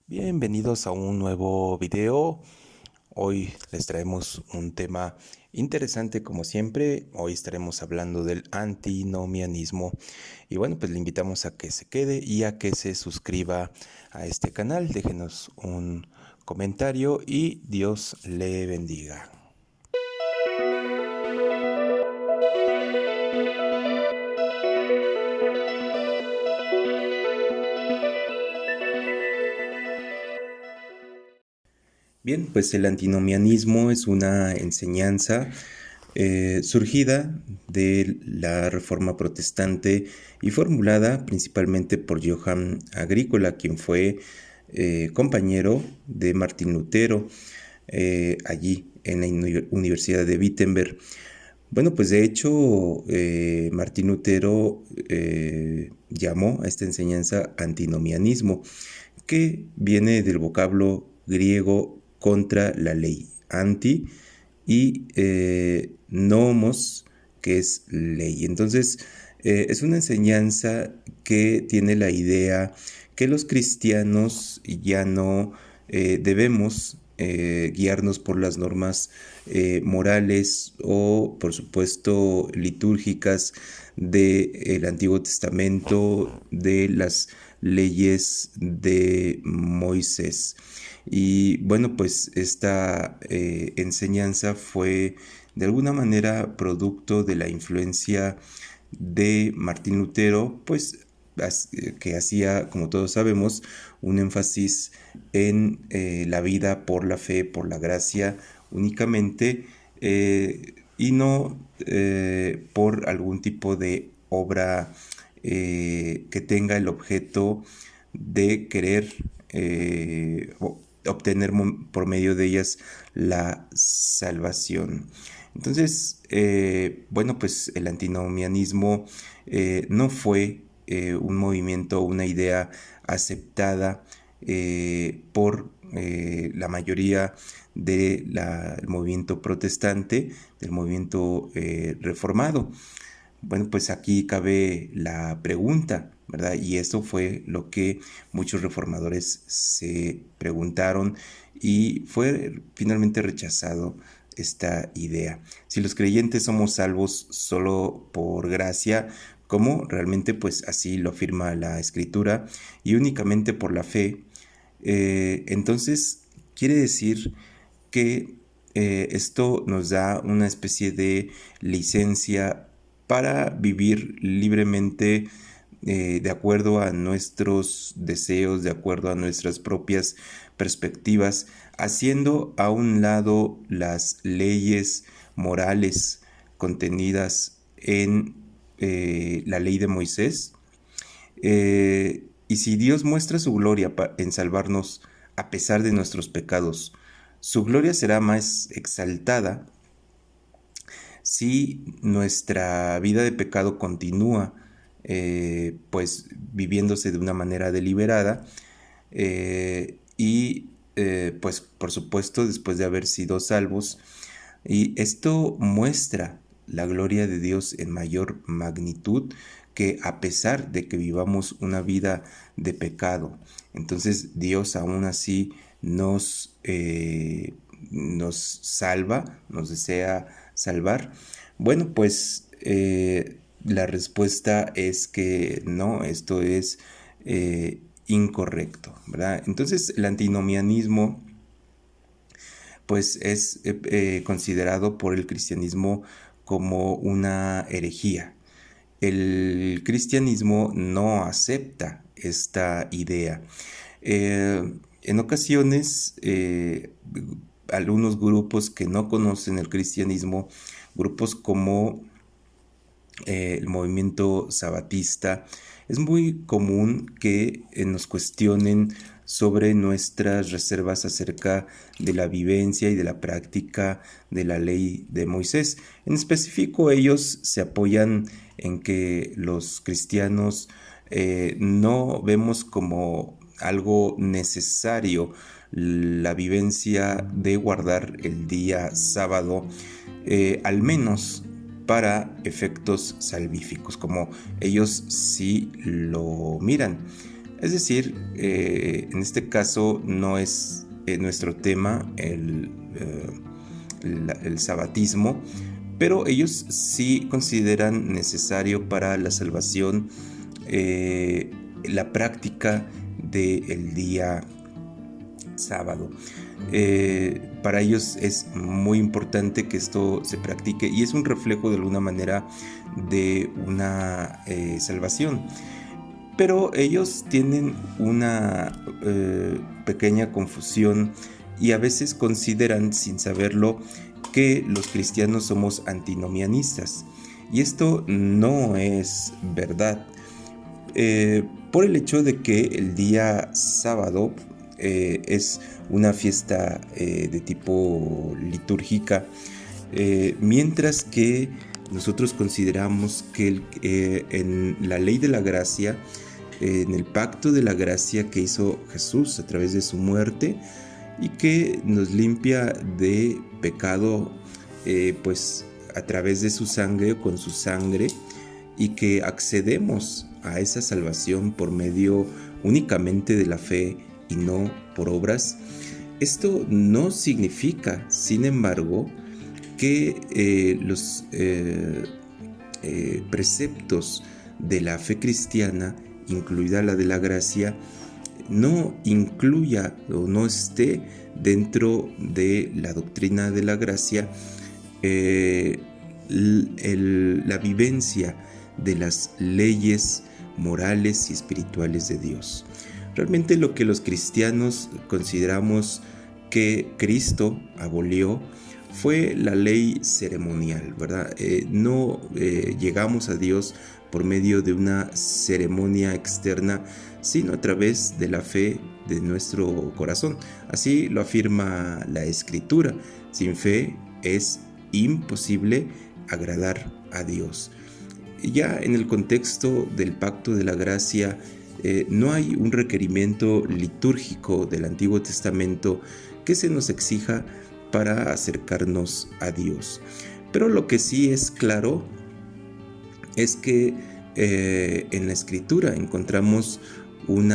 Bienvenidos a un nuevo video. Hoy les traemos un tema interesante como siempre. Hoy estaremos hablando del antinomianismo. Y bueno, pues le invitamos a que se quede y a que se suscriba a este canal. Déjenos un comentario y Dios le bendiga. Bien, pues el antinomianismo es una enseñanza surgida de la Reforma Protestante y formulada principalmente por Johann Agrícola, quien fue compañero de Martín Lutero allí en la Universidad de Wittenberg. Bueno, pues de hecho Martín Lutero llamó a esta enseñanza antinomianismo, que viene del vocablo griego contra la ley, anti, y nomos, que es ley. Entonces, es una enseñanza que tiene la idea que los cristianos ya no debemos guiarnos por las normas morales o, por supuesto, litúrgicas del Antiguo Testamento, de las leyes de Moisés. Y bueno, pues esta enseñanza fue de alguna manera producto de la influencia de Martín Lutero, pues que hacía, como todos sabemos, un énfasis en la vida por la fe, por la gracia únicamente, y no por algún tipo de obra que tenga el objeto de querer obtener por medio de ellas la salvación. Entonces, bueno, pues el antinomianismo no fue un movimiento, una idea aceptada por la mayoría del movimiento protestante, del movimiento reformado. Bueno, pues aquí cabe la pregunta, ¿verdad? Y eso fue lo que muchos reformadores se preguntaron y fue finalmente rechazado esta idea. Si los creyentes somos salvos solo por gracia, como realmente pues así lo afirma la Escritura, y únicamente por la fe, entonces quiere decir que esto nos da una especie de licencia para vivir libremente de acuerdo a nuestros deseos, de acuerdo a nuestras propias perspectivas, haciendo a un lado las leyes morales contenidas en la ley de Moisés. Y si Dios muestra su gloria en salvarnos a pesar de nuestros pecados, su gloria será más exaltada si nuestra vida de pecado continúa pues viviéndose de una manera deliberada y pues por supuesto después de haber sido salvos. Y esto muestra la gloria de Dios en mayor magnitud, que a pesar de que vivamos una vida de pecado, entonces Dios aún así nos salva, nos desea salvar. Bueno, pues la respuesta es que no, esto es incorrecto, ¿verdad? Entonces el antinomianismo pues es considerado por el cristianismo como una herejía. El cristianismo no acepta esta idea. En ocasiones, algunos grupos que no conocen el cristianismo, grupos como el movimiento sabatista, es muy común que nos cuestionen sobre nuestras reservas acerca de la vivencia y de la práctica de la ley de Moisés. En específico, ellos se apoyan en que los cristianos no vemos como algo necesario la vivencia de guardar el día sábado, al menos para efectos salvíficos, como ellos sí lo miran. Es decir, en este caso no es nuestro tema el sabatismo, pero ellos sí consideran necesario para la salvación la práctica del día sábado. Para ellos es muy importante que esto se practique y es un reflejo de alguna manera de una salvación. Pero ellos tienen una pequeña confusión y a veces consideran, sin saberlo, que los cristianos somos antinomianistas. Y esto no es verdad. Por el hecho de que el día sábado es una fiesta de tipo litúrgica, mientras que nosotros consideramos que en la ley de la gracia, en el pacto de la gracia que hizo Jesús a través de su muerte y que nos limpia de pecado pues a través de su sangre o con su sangre, y que accedemos a esa salvación por medio únicamente de la fe y no por obras. Esto no significa, sin embargo, que los preceptos de la fe cristiana, incluida la de la gracia, no incluya o no esté dentro de la doctrina de la gracia la vivencia de las leyes morales y espirituales de Dios. Realmente lo que los cristianos consideramos que Cristo abolió fue la ley ceremonial, ¿verdad? No llegamos a Dios por medio de una ceremonia externa, sino a través de la fe de nuestro corazón. Así lo afirma la Escritura. Sin fe es imposible agradar a Dios. Ya en el contexto del pacto de la gracia, no hay un requerimiento litúrgico del Antiguo Testamento que se nos exija para acercarnos a Dios. Pero lo que sí es claro es que en la Escritura encontramos un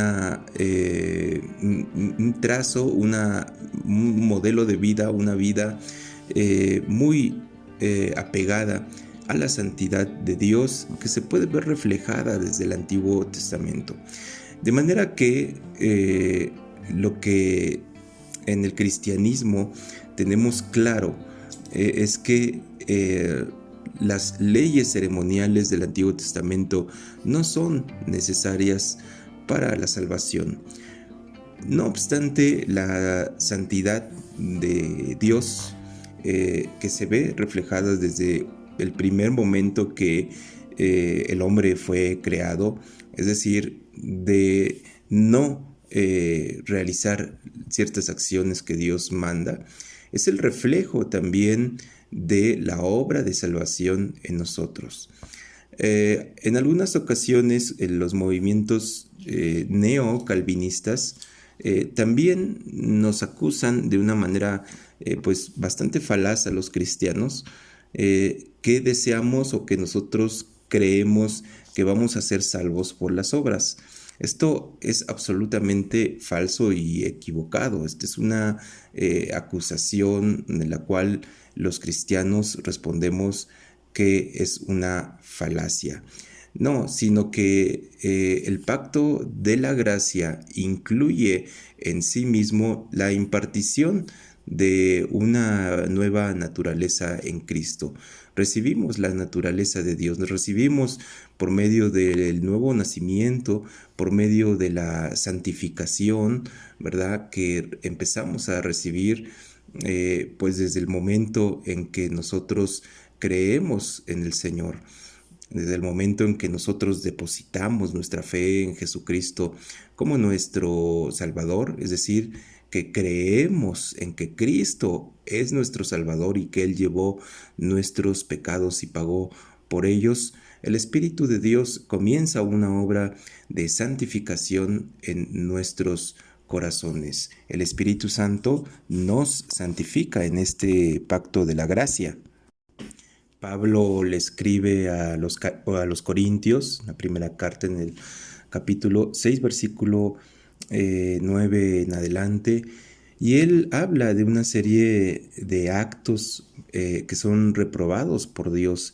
trazo, un modelo de vida, una vida muy apegada a la santidad de Dios, que se puede ver reflejada desde el Antiguo Testamento. De manera que lo que en el cristianismo tenemos claro es que las leyes ceremoniales del Antiguo Testamento no son necesarias para la salvación. No obstante, la santidad de Dios que se ve reflejada desde el primer momento que el hombre fue creado, es decir, de no realizar ciertas acciones que Dios manda, es el reflejo también de la obra de salvación en nosotros. En algunas ocasiones los movimientos neocalvinistas también nos acusan de una manera pues bastante falaz a los cristianos, que deseamos o que nosotros creemos que vamos a ser salvos por las obras. Esto es absolutamente falso y equivocado. Esta es una acusación de la cual los cristianos respondemos que es una falacia. No, sino que el pacto de la gracia incluye en sí mismo la impartición de una nueva naturaleza en Cristo. Recibimos la naturaleza de Dios, nos recibimos por medio del nuevo nacimiento, por medio de la santificación, ¿verdad? Que empezamos a recibir pues desde el momento en que nosotros creemos en el Señor. Desde el momento en que nosotros depositamos nuestra fe en Jesucristo como nuestro Salvador, es decir, que creemos en que Cristo es nuestro Salvador y que Él llevó nuestros pecados y pagó por ellos, el Espíritu de Dios comienza una obra de santificación en nuestros corazones. El Espíritu Santo nos santifica en este pacto de la gracia. Pablo le escribe a los Corintios, la primera carta en el capítulo 6, versículo 9 en adelante, y él habla de una serie de actos que son reprobados por Dios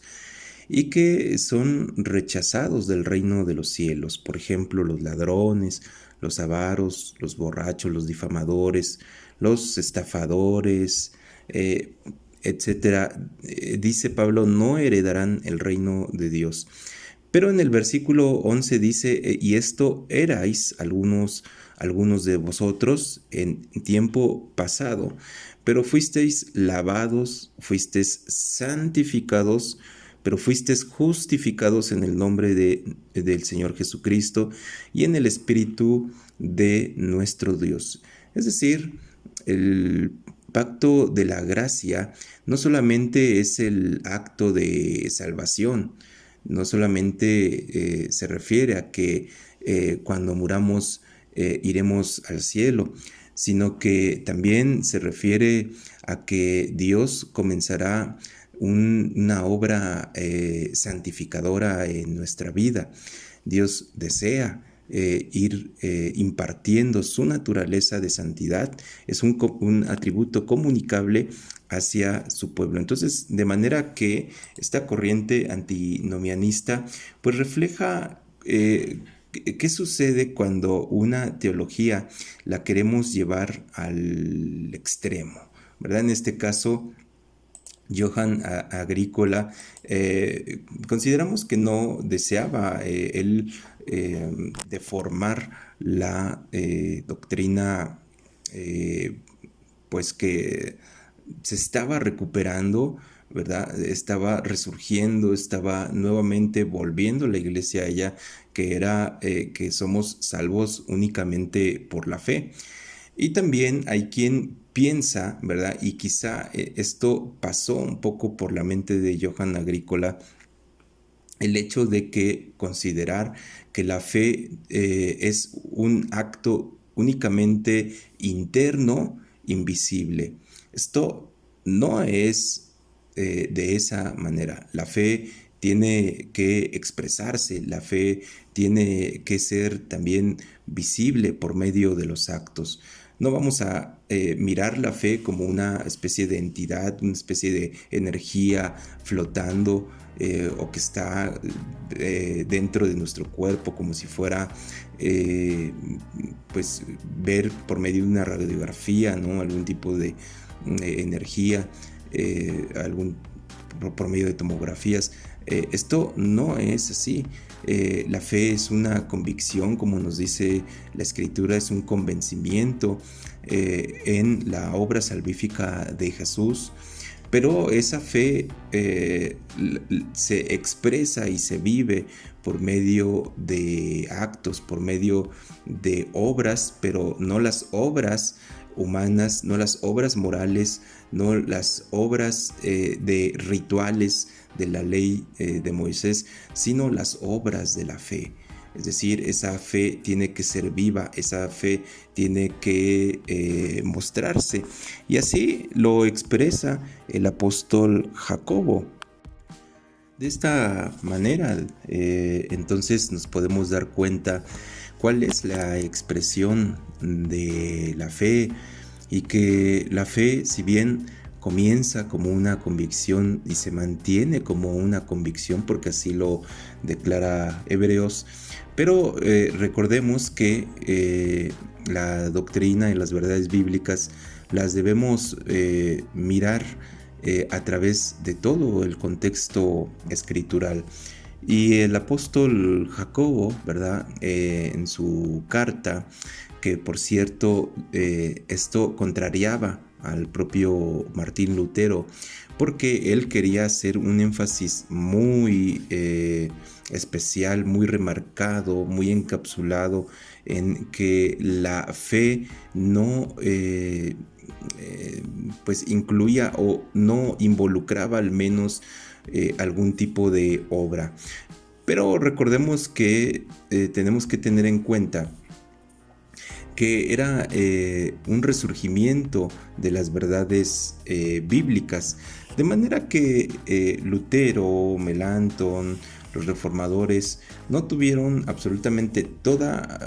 y que son rechazados del reino de los cielos. Por ejemplo, los ladrones, los avaros, los borrachos, los difamadores, los estafadores, etcétera. Dice Pablo, no heredarán el reino de Dios. Pero en el versículo 11 dice, y esto erais algunos de vosotros en tiempo pasado, pero fuisteis lavados, fuisteis santificados, pero fuisteis justificados en el nombre del Señor Jesucristo y en el Espíritu de nuestro Dios. Es decir, el pacto de la gracia no solamente es el acto de salvación, no solamente se refiere a que cuando muramos iremos al cielo, sino que también se refiere a que Dios comenzará una obra santificadora en nuestra vida. Dios desea ir impartiendo su naturaleza de santidad, es un atributo comunicable hacia su pueblo. Entonces, de manera que esta corriente antinomianista pues refleja qué sucede cuando una teología la queremos llevar al extremo, ¿verdad? En este caso, Johann Agricola, consideramos que no deseaba él deformar la doctrina pues que se estaba recuperando, ¿verdad? Estaba resurgiendo, estaba nuevamente volviendo la iglesia a ella, que era que somos salvos únicamente por la fe. Y también hay quien piensa, ¿verdad? Y quizá esto pasó un poco por la mente de Johann Agricola, el hecho de que considerar que la fe es un acto únicamente interno, invisible. Esto no es de esa manera. La fe tiene que expresarse, la fe tiene que ser también visible por medio de los actos. No vamos a mirar la fe como una especie de entidad, una especie de energía flotando o que está dentro de nuestro cuerpo, como si fuera pues ver por medio de una radiografía, ¿no? Algún tipo de energía, por medio de tomografías. Esto no es así. La fe es una convicción, como nos dice la Escritura, es un convencimiento en la obra salvífica de Jesús, pero esa fe se expresa y se vive por medio de actos, por medio de obras, pero no las obras humanas, no las obras morales, no las obras de rituales de la ley de Moisés, sino las obras de la fe. Es decir, esa fe tiene que ser viva, esa fe tiene que mostrarse. Y así lo expresa el apóstol Jacobo. De esta manera, entonces nos podemos dar cuenta cuál es la expresión de la fe, y que la fe, si bien comienza como una convicción y se mantiene como una convicción, porque así lo declara Hebreos, pero recordemos que la doctrina y las verdades bíblicas las debemos mirar a través de todo el contexto escritural. Y el apóstol Jacobo, ¿verdad? En su carta, que por cierto esto contrariaba al propio Martín Lutero, porque él quería hacer un énfasis muy especial, muy remarcado, muy encapsulado en que la fe no pues incluía o no involucraba al menos algún tipo de obra. Pero recordemos que tenemos que tener en cuenta que era un resurgimiento de las verdades bíblicas, de manera que Lutero, Melanchthon, los reformadores no tuvieron absolutamente toda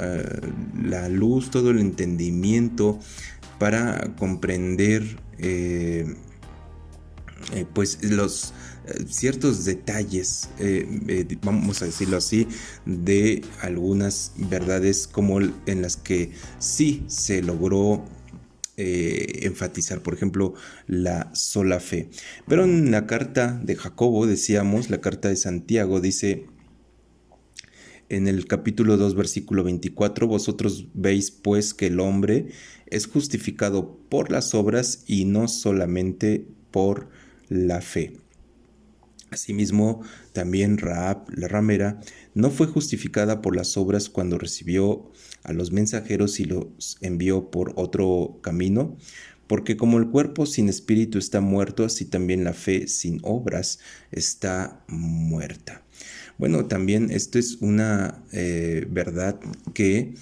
la luz, todo el entendimiento para comprender pues los ciertos detalles, vamos a decirlo así, de algunas verdades como en las que sí se logró enfatizar, por ejemplo, la sola fe. Pero en la carta de Jacobo, decíamos, la carta de Santiago, dice en el capítulo 2, versículo 24, vosotros veis pues que el hombre es justificado por las obras y no solamente por la fe. Asimismo, también Rahab, la ramera, no fue justificada por las obras cuando recibió a los mensajeros y los envió por otro camino, porque como el cuerpo sin espíritu está muerto, así también la fe sin obras está muerta. Bueno, también esto es una verdad que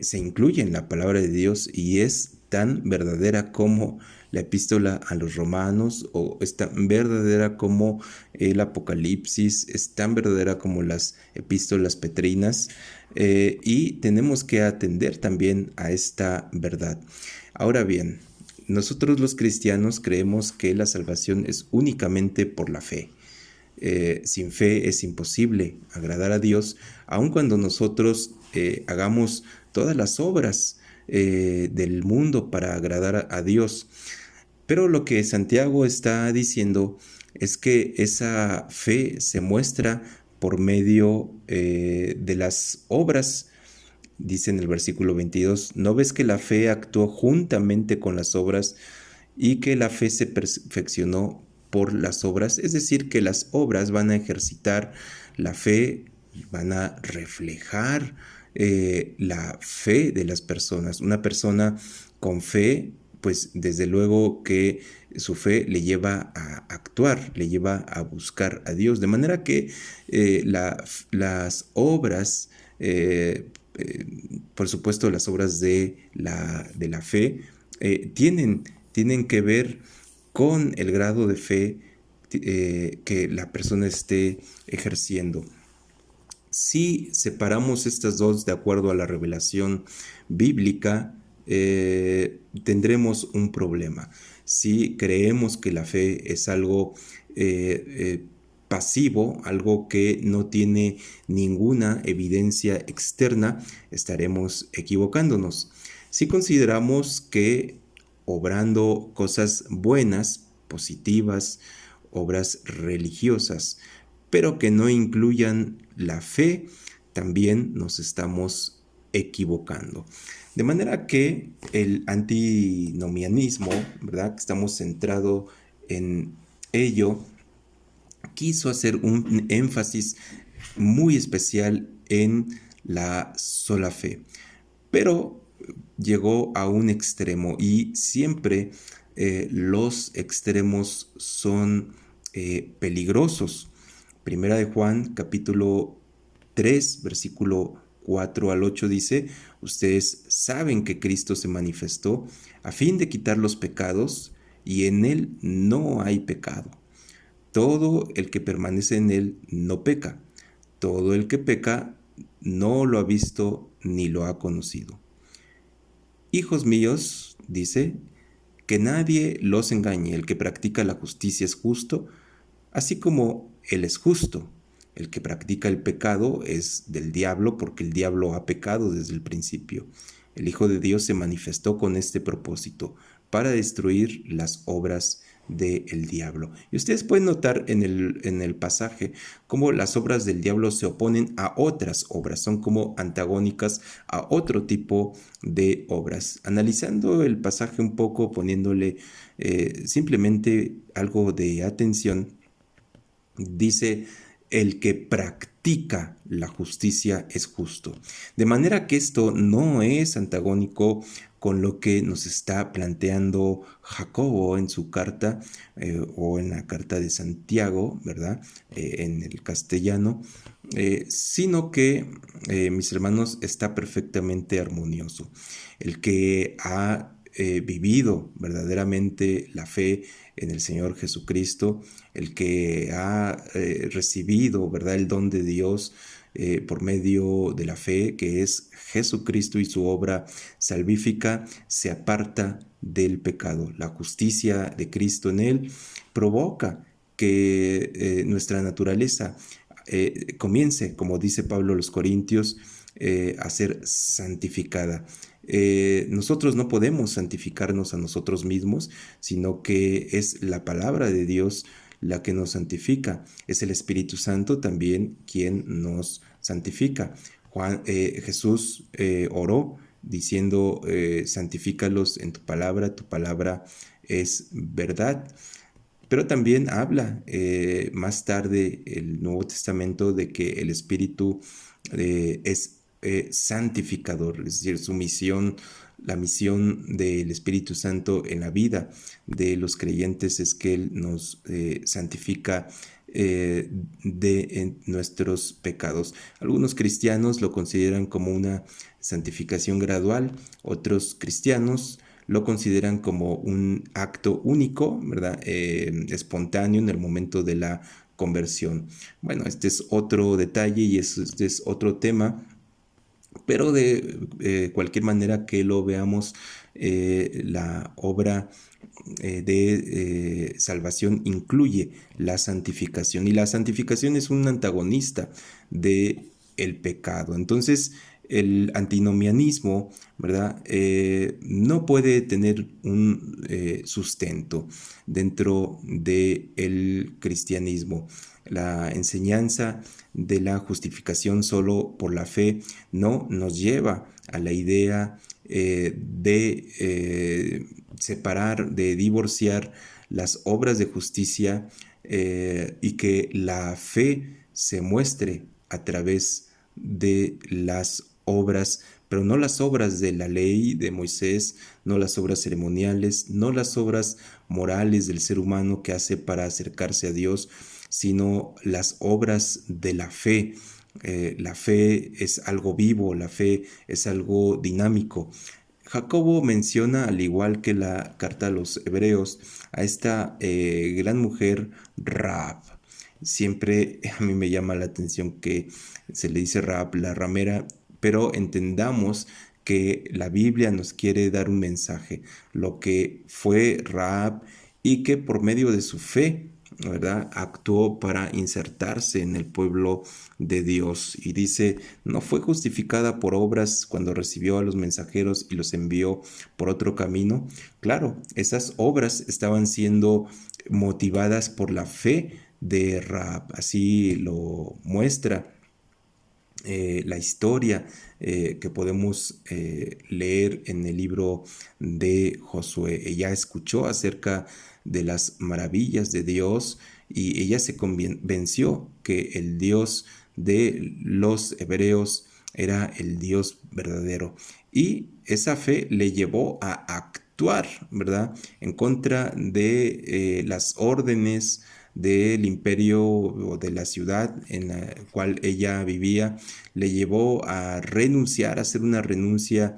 se incluye en la palabra de Dios y es tan verdadera como la epístola a los romanos, o es tan verdadera como el Apocalipsis, es tan verdadera como las epístolas petrinas, y tenemos que atender también a esta verdad. Ahora bien, nosotros los cristianos creemos que la salvación es únicamente por la fe. Sin fe es imposible agradar a Dios, aun cuando nosotros hagamos todas las obras del mundo para agradar a Dios. Pero lo que Santiago está diciendo es que esa fe se muestra por medio de las obras. Dice en el versículo 22, ¿no ves que la fe actuó juntamente con las obras y que la fe se perfeccionó por las obras? Es decir, que las obras van a ejercitar la fe, van a reflejar la fe de las personas. Una persona con fe, pues desde luego que su fe le lleva a actuar, le lleva a buscar a Dios. De manera que las obras, por supuesto las obras de la fe, tienen que ver con el grado de fe que la persona esté ejerciendo. Si separamos estas dos de acuerdo a la revelación bíblica, tendremos un problema. Si creemos que la fe es algo pasivo, algo que no tiene ninguna evidencia externa, estaremos equivocándonos. Si consideramos que obrando cosas buenas, positivas, obras religiosas, pero que no incluyan la fe, también nos estamos equivocando. De manera que el antinomianismo, ¿verdad?, que estamos centrados en ello, quiso hacer un énfasis muy especial en la sola fe, pero llegó a un extremo y siempre los extremos son peligrosos. Primera de Juan, capítulo 3, versículo 4 al 8 dice, ustedes saben que Cristo se manifestó a fin de quitar los pecados y en Él no hay pecado. Todo el que permanece en Él no peca. Todo el que peca no lo ha visto ni lo ha conocido. Hijos míos, dice, que nadie los engañe. El que practica la justicia es justo, así como Él es justo. El que practica el pecado es del diablo, porque el diablo ha pecado desde el principio. El Hijo de Dios se manifestó con este propósito, para destruir las obras del diablo. Y ustedes pueden notar en el pasaje cómo las obras del diablo se oponen a otras obras, son como antagónicas a otro tipo de obras. Analizando el pasaje un poco, poniéndole simplemente algo de atención, dice, el que practica la justicia es justo. De manera que esto no es antagónico con lo que nos está planteando Jacobo en su carta o en la carta de Santiago, ¿verdad? En el castellano, sino que, mis hermanos, está perfectamente armonioso. El que ha vivido verdaderamente la fe en el Señor Jesucristo, el que ha recibido, ¿verdad?, el don de Dios por medio de la fe, que es Jesucristo y su obra salvífica, se aparta del pecado. La justicia de Cristo en él provoca que nuestra naturaleza comience, como dice Pablo a los Corintios, a ser santificada. Nosotros no podemos santificarnos a nosotros mismos, sino que es la palabra de Dios la que nos santifica. Es el Espíritu Santo también quien nos santifica. Jesús oró diciendo, santifícalos en tu palabra es verdad. Pero también habla más tarde el Nuevo Testamento de que el Espíritu es santificador, es decir, su misión, la misión del Espíritu Santo en la vida de los creyentes es que Él nos santifica de nuestros pecados. Algunos cristianos lo consideran como una santificación gradual, otros cristianos lo consideran como un acto único, ¿verdad? Espontáneo en el momento de la conversión. Bueno, este es otro detalle y este es otro tema, pero de cualquier manera que lo veamos, la obra de salvación incluye la santificación, y la santificación es un antagonista de el pecado. Entonces, el antinomianismo, ¿verdad?, no puede tener un sustento dentro del cristianismo. La enseñanza de la justificación solo por la fe no nos lleva a la idea de separar, de divorciar las obras de justicia y que la fe se muestre a través de las obras, pero no las obras de la ley de Moisés, no las obras ceremoniales, no las obras morales del ser humano que hace para acercarse a Dios, sino las obras de la fe. La fe es algo vivo, la fe es algo dinámico. Jacobo menciona, al igual que la carta a los hebreos, a esta gran mujer Rahab. Siempre a mí me llama la atención que se le dice Rahab, la ramera, pero entendamos que la Biblia nos quiere dar un mensaje, lo que fue Rahab, y que por medio de su fe, ¿verdad?, actuó para insertarse en el pueblo de Dios. Y dice, no fue justificada por obras cuando recibió a los mensajeros y los envió por otro camino. Claro, esas obras estaban siendo motivadas por la fe de Rahab. Así lo muestra la historia que podemos leer en el libro de Josué. Ella escuchó acerca de las maravillas de Dios y ella se convenció que el Dios de los hebreos era el Dios verdadero, y esa fe le llevó a actuar, ¿verdad?, en contra de las órdenes del imperio o de la ciudad en la cual ella vivía. Le llevó a renunciar, a hacer una renuncia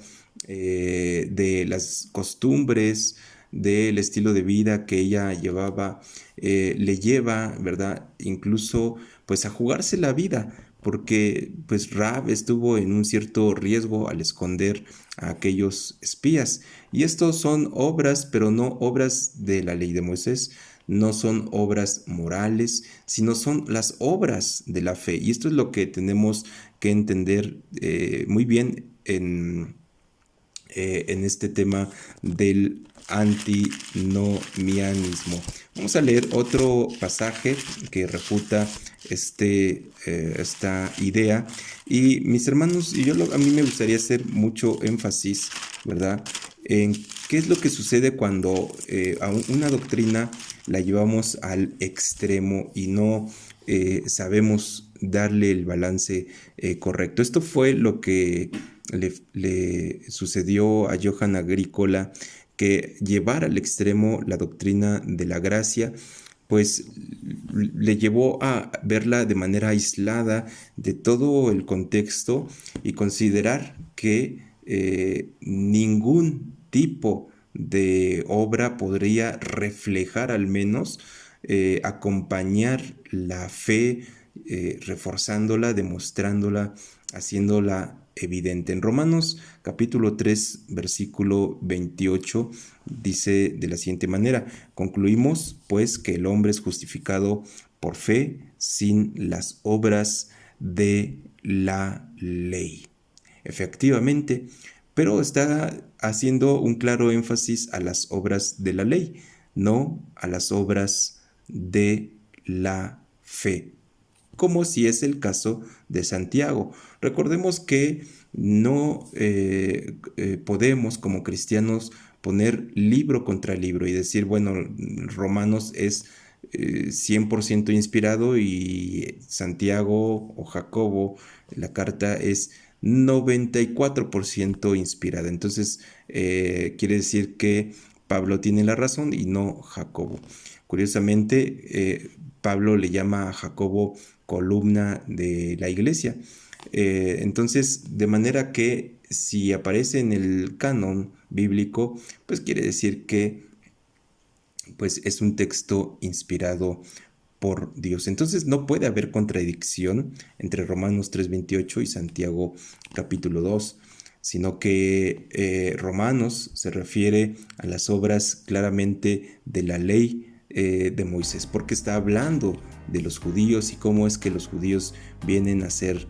de las costumbres, del estilo de vida que ella llevaba. Le lleva, ¿verdad?, incluso pues a jugarse la vida, porque pues Rahab estuvo en un cierto riesgo al esconder a aquellos espías. Y estos son obras, pero no obras de la ley de Moisés, no son obras morales, sino son las obras de la fe. Y esto es lo que tenemos que entender muy bien en este tema del antinomianismo. Vamos a leer otro pasaje que refuta esta idea. Y mis hermanos, a mí me gustaría hacer mucho énfasis, ¿verdad?, en qué es lo que sucede cuando a una doctrina la llevamos al extremo y no sabemos darle el balance correcto. Esto fue lo que le sucedió a Johann Agricola, que llevar al extremo la doctrina de la gracia pues le llevó a verla de manera aislada de todo el contexto y considerar que ningún tipo de obra podría reflejar al menos, acompañar la fe, reforzándola, demostrándola, haciéndola evidente. En Romanos capítulo 3, versículo 28, dice de la siguiente manera: concluimos pues que el hombre es justificado por fe sin las obras de la ley. Efectivamente, pero está haciendo un claro énfasis a las obras de la ley, no a las obras de la fe, como si es el caso de Santiago. Recordemos que no podemos como cristianos poner libro contra libro y decir, bueno, Romanos es 100% inspirado y Santiago o Jacobo, la carta es 94% inspirada. Entonces, quiere decir que Pablo tiene la razón y no Jacobo. Curiosamente, Pablo le llama a Jacobo columna de la iglesia. Entonces, de manera que si aparece en el canon bíblico, pues quiere decir que pues es un texto inspirado por Dios. Entonces no puede haber contradicción entre Romanos 3:28 y Santiago capítulo 2, sino que Romanos se refiere a las obras claramente de la ley de Moisés, porque está hablando de los judíos y cómo es que los judíos vienen a ser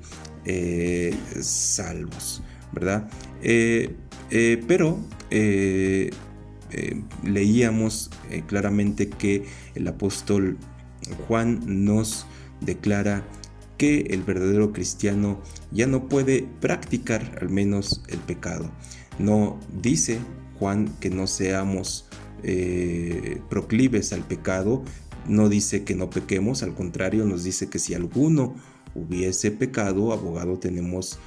salvos, ¿verdad? Pero leíamos claramente que el apóstol Juan nos declara que el verdadero cristiano ya no puede practicar al menos el pecado. No dice Juan que no seamos proclives al pecado, no dice que no pequemos, al contrario, nos dice que si alguno hubiese pecado, abogado tenemos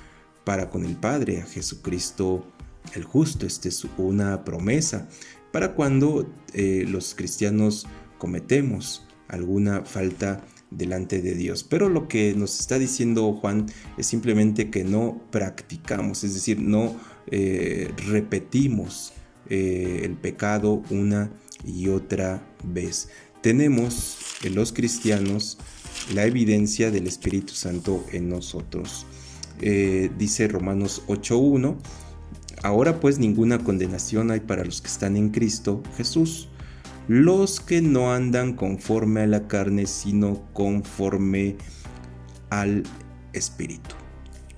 para con el Padre, a Jesucristo el justo. Esta es una promesa para cuando los cristianos cometemos alguna falta delante de Dios. Pero lo que nos está diciendo Juan es simplemente que no practicamos, es decir, no repetimos el pecado una y otra vez. Tenemos en los cristianos la evidencia del Espíritu Santo en nosotros. Dice Romanos 8:1: ahora pues ninguna condenación hay para los que están en Cristo Jesús, los que no andan conforme a la carne, sino conforme al Espíritu.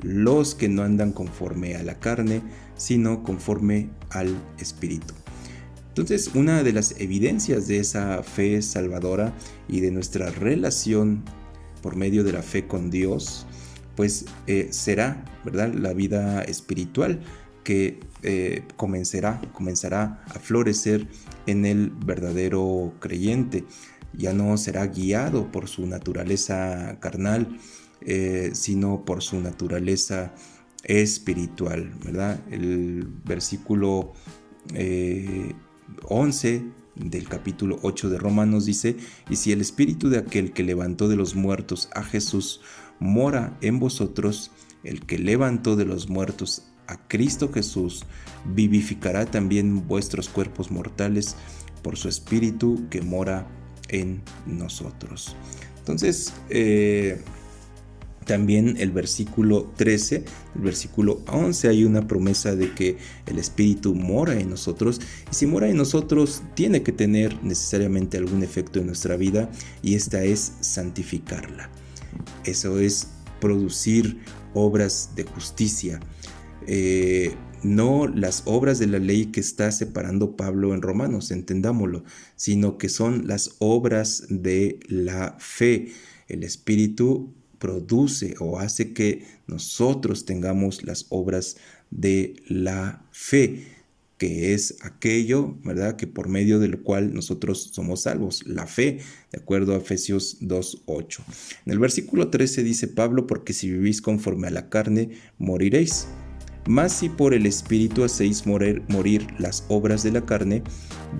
Los que no andan conforme a la carne, sino conforme al Espíritu. Entonces, una de las evidencias de esa fe salvadora y de nuestra relación por medio de la fe con Dios, pues será, ¿verdad?, la vida espiritual que comenzará a florecer en el verdadero creyente. Ya no será guiado por su naturaleza carnal, sino por su naturaleza espiritual, ¿verdad? El versículo 11 del capítulo 8 de Romanos dice: y si el espíritu de aquel que levantó de los muertos a Jesús mora en vosotros, el que levantó de los muertos a Cristo Jesús vivificará también vuestros cuerpos mortales por su espíritu que mora en nosotros. Entonces, también el versículo 13, el versículo 11, hay una promesa de que el Espíritu mora en nosotros, y si mora en nosotros tiene que tener necesariamente algún efecto en nuestra vida, y esta es santificarla. Eso es producir obras de justicia, no las obras de la ley que está separando Pablo en Romanos, entendámoslo, sino que son las obras de la fe. El Espíritu produce o hace que nosotros tengamos las obras de la fe, que es aquello, ¿verdad?, que por medio de lo cual nosotros somos salvos, la fe, de acuerdo a Efesios 2:8. En el versículo 13 dice Pablo: porque si vivís conforme a la carne, moriréis. Mas si por el Espíritu hacéis morir las obras de la carne,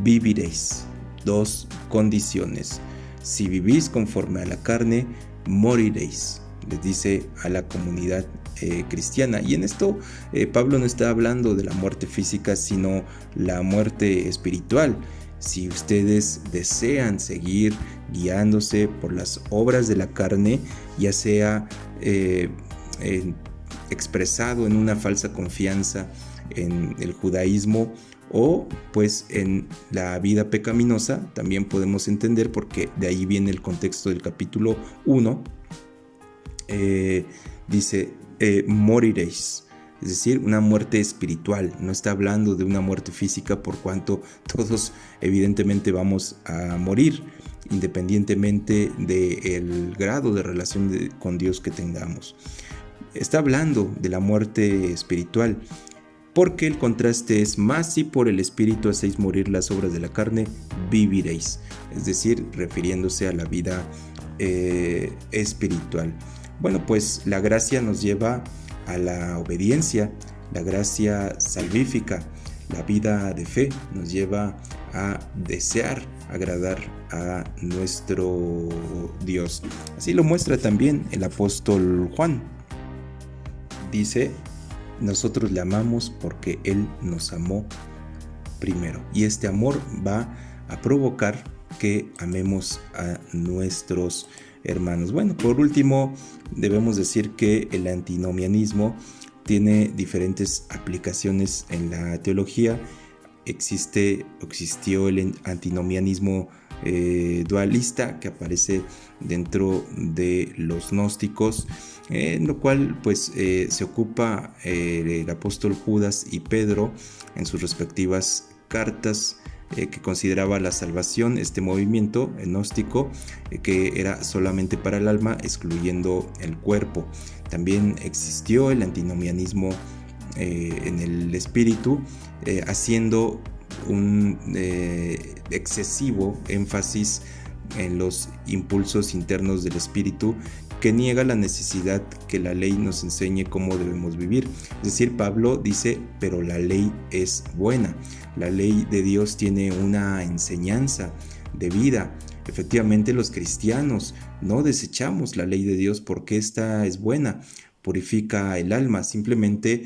viviréis. Dos condiciones: si vivís conforme a la carne, moriréis. Les dice a la comunidad cristiana. Y en esto Pablo no está hablando de la muerte física, sino la muerte espiritual. Si ustedes desean seguir guiándose por las obras de la carne, ya sea expresado en una falsa confianza en el judaísmo o pues en la vida pecaminosa, también podemos entender, porque de ahí viene el contexto del capítulo 1, dice moriréis, es decir, una muerte espiritual. No está hablando de una muerte física, por cuanto todos evidentemente vamos a morir, independientemente del grado de relación con Dios que tengamos. Está hablando de la muerte espiritual, porque el contraste es: más si por el Espíritu hacéis morir las obras de la carne, viviréis. Es decir, refiriéndose a la vida espiritual. Bueno, pues la gracia nos lleva a la obediencia, la gracia salvífica, la vida de fe nos lleva a desear agradar a nuestro Dios. Así lo muestra también el apóstol Juan. Dice: nosotros le amamos porque Él nos amó primero. Y este amor va a provocar que amemos a nuestros hermanos. Bueno, por último, debemos decir que el antinomianismo tiene diferentes aplicaciones en la teología. Existió el antinomianismo dualista, que aparece dentro de los gnósticos, en lo cual pues se ocupa el apóstol Judas y Pedro en sus respectivas cartas, que consideraba la salvación, este movimiento gnóstico, que era solamente para el alma, excluyendo el cuerpo. También existió el antinomianismo en el espíritu, haciendo un excesivo énfasis en los impulsos internos del espíritu, que niega la necesidad que la ley nos enseñe cómo debemos vivir. Es decir, Pablo dice: pero la ley es buena. La ley de Dios tiene una enseñanza de vida. Efectivamente, los cristianos no desechamos la ley de Dios porque esta es buena, purifica el alma. Simplemente,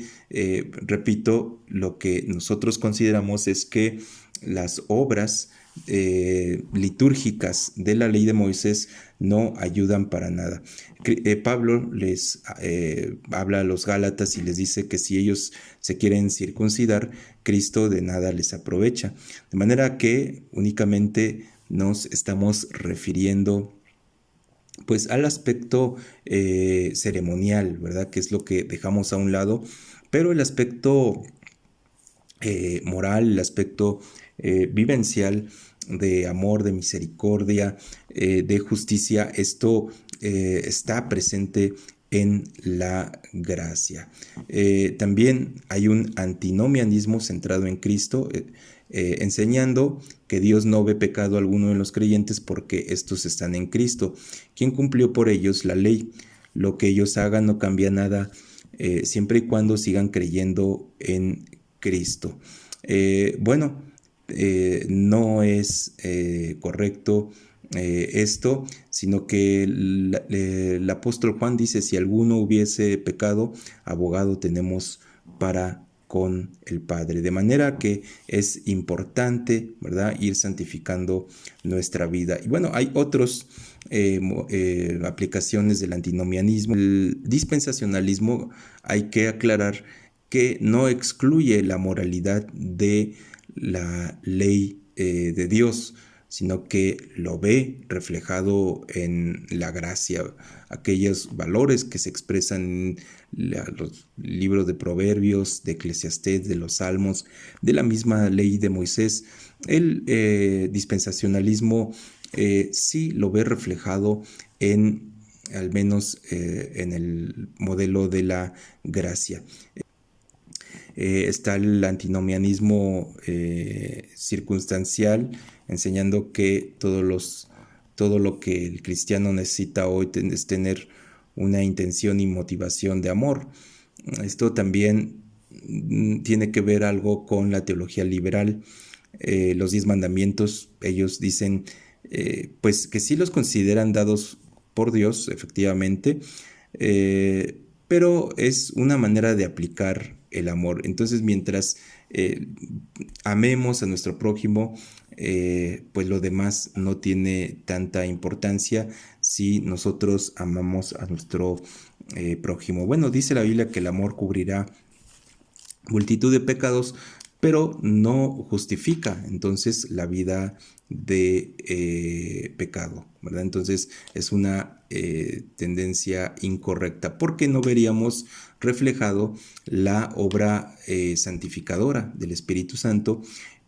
repito, lo que nosotros consideramos es que las obras litúrgicas de la ley de Moisés no ayudan para nada. Pablo les habla a los Gálatas y les dice que si ellos se quieren circuncidar, Cristo de nada les aprovecha. De manera que únicamente nos estamos refiriendo pues al aspecto ceremonial, ¿verdad? Que es lo que dejamos a un lado, pero el aspecto moral, el aspecto vivencial, de amor, de misericordia, de justicia, esto está presente en la gracia. También hay un antinomianismo centrado en Cristo, enseñando que Dios no ve pecado alguno en los creyentes porque estos están en Cristo, quien cumplió por ellos la ley. Lo que ellos hagan no cambia nada, siempre y cuando sigan creyendo en Cristo. No es correcto esto, sino que el apóstol Juan dice: si alguno hubiese pecado, abogado tenemos para con el Padre. De manera que es importante, ¿verdad?, ir santificando nuestra vida. Y bueno, hay otras aplicaciones del antinomianismo. El dispensacionalismo, hay que aclarar que no excluye la moralidad de la ley de Dios, sino que lo ve reflejado en la gracia, aquellos valores que se expresan en los libros de Proverbios, de Eclesiastés, de los Salmos, de la misma ley de Moisés. El dispensacionalismo sí lo ve reflejado en, al menos en el modelo de la gracia. Está el antinomianismo circunstancial, enseñando que todo lo que el cristiano necesita hoy es tener una intención y motivación de amor. Esto también tiene que ver algo con la teología liberal. Los 10 mandamientos, ellos dicen pues que sí los consideran dados por Dios, efectivamente, pero es una manera de aplicar el amor. Entonces, mientras amemos a nuestro prójimo, pues lo demás no tiene tanta importancia si nosotros amamos a nuestro prójimo. Bueno, dice la Biblia que el amor cubrirá multitud de pecados, pero no justifica entonces la vida de pecado, ¿verdad? Entonces es una tendencia incorrecta, porque no veríamos reflejado la obra santificadora del Espíritu Santo,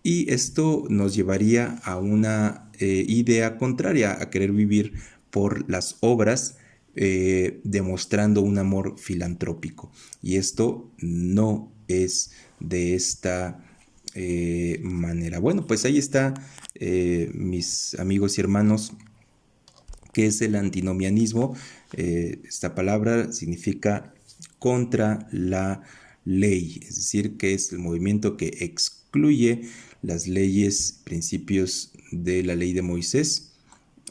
y esto nos llevaría a una idea contraria, a querer vivir por las obras, demostrando un amor filantrópico. Y esto no es de esta manera. Bueno, pues ahí está, mis amigos y hermanos, que es el antinomianismo. Esta palabra significa contra la ley, es decir, que es el movimiento que excluye las leyes, principios de la ley de Moisés,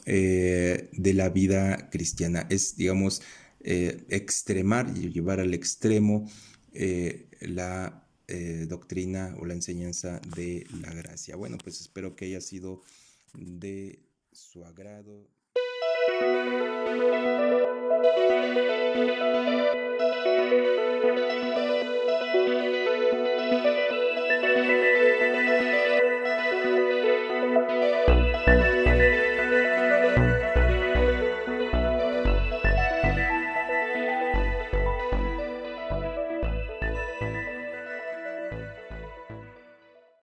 de la vida cristiana. Es, digamos, extremar y llevar al extremo la doctrina o la enseñanza de la gracia. Bueno, pues espero que haya sido de su agrado.